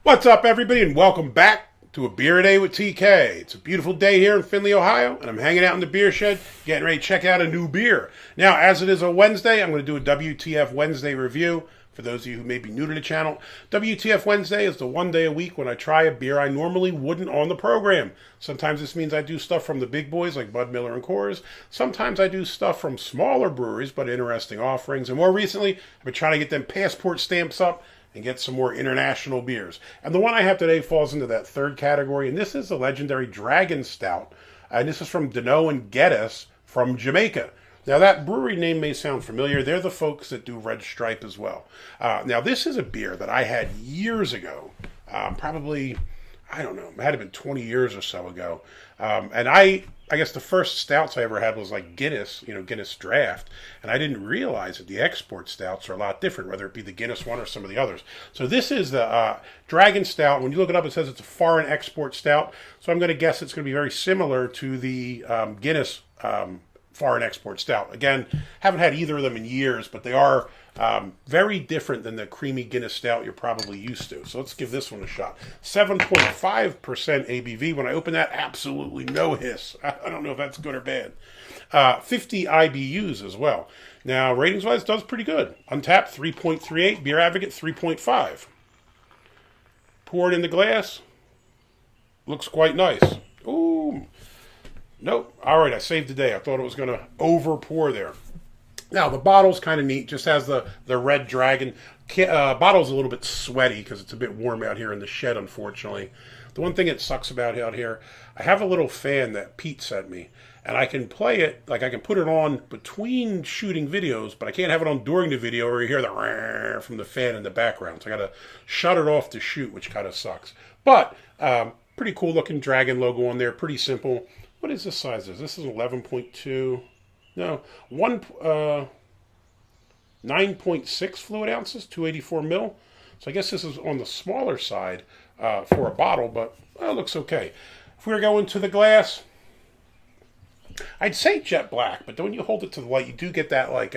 What's up, everybody, and welcome back to A Beer a Day with TK. It's a beautiful day here in Findlay, Ohio, and I'm hanging out in the beer shed, getting ready to check out a new beer. Now, as it is a Wednesday, I'm going to do a WTF Wednesday review. For those of you who may be new to the channel, WTF Wednesday is the one day a week when I try a beer I normally wouldn't on the program. Sometimes this means I do stuff from the big boys like Bud Miller and Coors. Sometimes I do stuff from smaller breweries, but interesting offerings. And more recently, I've been trying to get them passport stamps up and get some more international beers. And the one I have today falls into that third category, and this is the legendary Dragon Stout. And this is from Desnoes Geddes from Jamaica. Now, that brewery name may sound familiar. They're the folks that do Red Stripe as well. Now, this is a beer that I had years ago, probably, I don't know, it had to have been 20 years or so ago. And I guess the first stouts I ever had was like Guinness, Guinness Draft. And I didn't realize that the export stouts are a lot different, whether it be the Guinness one or some of the others. So this is the Dragon Stout. When you look it up, it says it's a foreign export stout. So I'm going to guess it's going to be very similar to the Guinness foreign export stout. Again, haven't had either of them in years, but they are very different than the creamy Guinness stout you're probably used to. So let's give this one a shot. 7.5% ABV. When I open that, absolutely no hiss. I don't know if that's good or bad. 50 IBUs as well. Now, ratings-wise, does pretty good. Untappd, 3.38. Beer Advocate, 3.5. Pour it in the glass. Looks quite nice. Ooh. Nope. All right, I saved the day. I thought it was going to over pour there. Now, the bottle's kind of neat. Just has the red dragon. Bottle's a little bit sweaty because it's a bit warm out here in the shed, unfortunately. The one thing that sucks about out here, I have a little fan that Pete sent me. And I can play it, like I can put it on between shooting videos, but I can't have it on during the video or you hear the rrrr from the fan in the background. So I got to shut it off to shoot, which kind of sucks. But pretty cool looking dragon logo on there. Pretty simple. What is this size? This is 11.2. No, 9.6 fluid ounces, 284 mil. So I guess this is on the smaller side for a bottle, but well, it looks okay. If we were going to the glass, I'd say jet black, but when you hold it to the light, you do get that like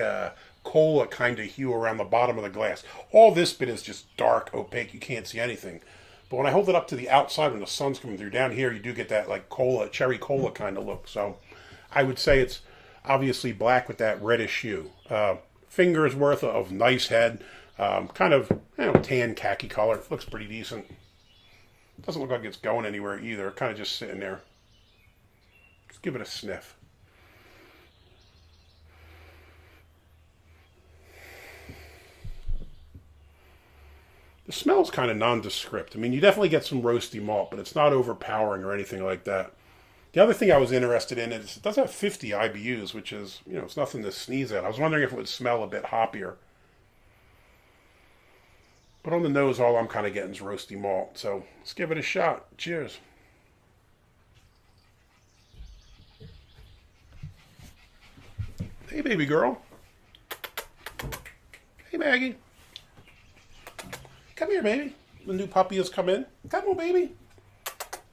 cola kind of hue around the bottom of the glass. All this bit is just dark, opaque. You can't see anything. But when I hold it up to the outside when the sun's coming through down here, you do get that like cola, cherry cola kind of look. So I would say it's obviously black with that reddish hue. Fingers worth of nice head. Kind of tan khaki color. Looks pretty decent. Doesn't look like it's going anywhere either. Kind of just sitting there. Let's give it a sniff. The smell's kind of nondescript. I mean, you definitely get some roasty malt, but it's not overpowering or anything like that. The other thing I was interested in is it does have 50 IBUs, which is, it's nothing to sneeze at. I was wondering if it would smell a bit hoppier. But on the nose, all I'm kind of getting is roasty malt. So let's give it a shot. Cheers. Hey, baby girl. Hey, Maggie. Come here, baby. The new puppy has come in. Come on, baby.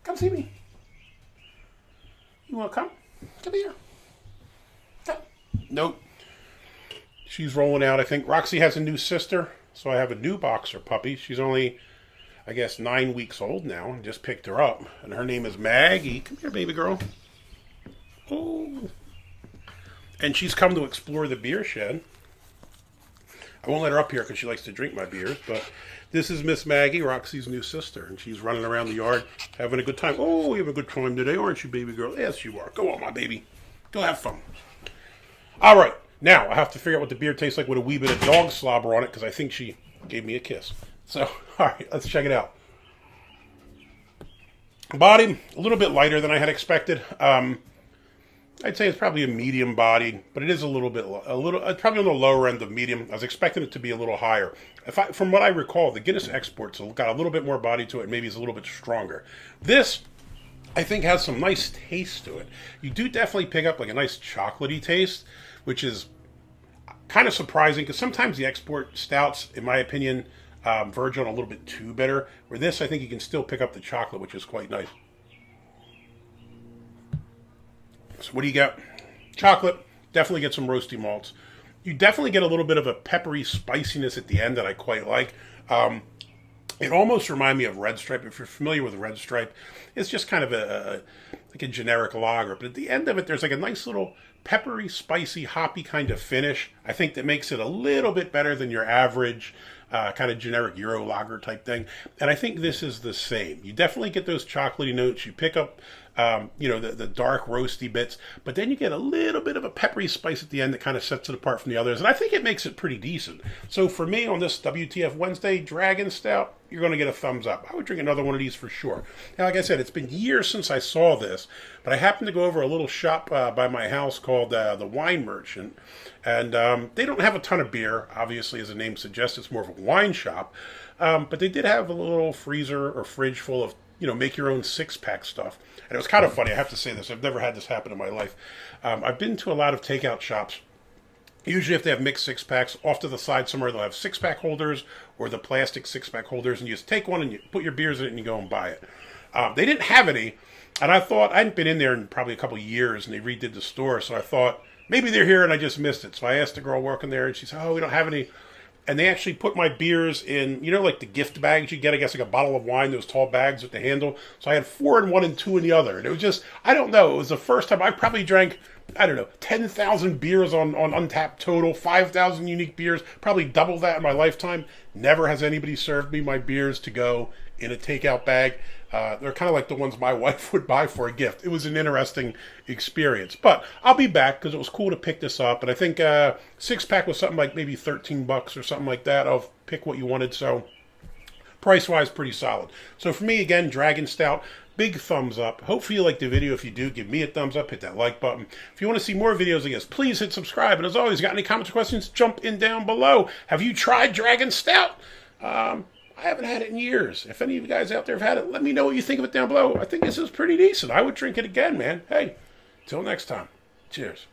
Come see me. You want to come? Come here. Come. Nope. She's rolling out, I think. Roxy has a new sister, so I have a new boxer puppy. She's only, I guess, 9 weeks old now. I just picked her up, and her name is Maggie. Come here, baby girl. Oh. And she's come to explore the beer shed. I won't let her up here because she likes to drink my beers, but this is Miss Maggie, Roxy's new sister, and she's running around the yard having a good time. Oh, you have a good time today, aren't you, baby girl? Yes, you are. Go on, my baby. Go have fun. All right, now I have to figure out what the beer tastes like with a wee bit of dog slobber on it because I think she gave me a kiss. So, all right, let's check it out. Body, a little bit lighter than I had expected. I'd say it's probably a medium bodied, but it is probably on the lower end of medium. I was expecting it to be a little higher. From what I recall, the Guinness exports got a little bit more body to it. Maybe it's a little bit stronger. This, I think, has some nice taste to it. You do definitely pick up like a nice chocolatey taste, which is kind of surprising because sometimes the export stouts, in my opinion, verge on a little bit too bitter. Where this, I think you can still pick up the chocolate, which is quite nice. So what do you got? Chocolate. Definitely get some roasty malts. You definitely get a little bit of a peppery spiciness at the end that I quite like. It almost reminded me of Red Stripe. If you're familiar with Red Stripe, it's just kind of like a generic lager. But at the end of it, there's like a nice little peppery, spicy, hoppy kind of finish. I think that makes it a little bit better than your average kind of generic Euro lager type thing. And I think this is the same. You definitely get those chocolatey notes. You pick up, the dark roasty bits, but then you get a little bit of a peppery spice at the end that kind of sets it apart from the others. And I think it makes it pretty decent. So for me on this WTF Wednesday Dragon Stout, you're going to get a thumbs up. I would drink another one of these for sure. Now, like I said, it's been years since I saw this, but I happened to go over a little shop by my house called the Wine Merchant, and they don't have a ton of beer. Obviously, as the name suggests, it's more of a wine shop, but they did have a little freezer or fridge full of make your own 6-pack stuff. And it was kind of funny. I have to say this. I've never had this happen in my life. I've been to a lot of takeout shops. Usually if they have mixed 6-packs, off to the side somewhere they'll have 6-pack holders or the plastic 6-pack holders, and you just take one and you put your beers in it and you go and buy it. They didn't have any, and I thought, I hadn't been in there in probably a couple of years, and they redid the store, so I thought, maybe they're here and I just missed it. So I asked the girl working there, and she said, oh, we don't have any. And they actually put my beers in, like the gift bags you get, I guess like a bottle of wine, those tall bags with the handle. So I had 4 in one and 2 in the other. And it was just, I don't know, it was the first time I probably drank, 10,000 beers on Untappd total, 5,000 unique beers, probably double that in my lifetime. Never has anybody served me my beers to go in a takeout bag. They're kind of like the ones my wife would buy for a gift. It was an interesting experience. But I'll be back because it was cool to pick this up. And I think 6-pack was something like maybe $13 or something like that. I'll pick what you wanted. So price-wise, pretty solid. So for me, again, Dragon Stout, big thumbs up. Hopefully you liked the video. If you do, give me a thumbs up. Hit that like button. If you want to see more videos like this, please hit subscribe. And as always, got any comments or questions, jump in down below. Have you tried Dragon Stout? I haven't had it in years. If any of you guys out there have had it, let me know what you think of it down below. I think this is pretty decent. I would drink it again, man. Hey, till next time. Cheers.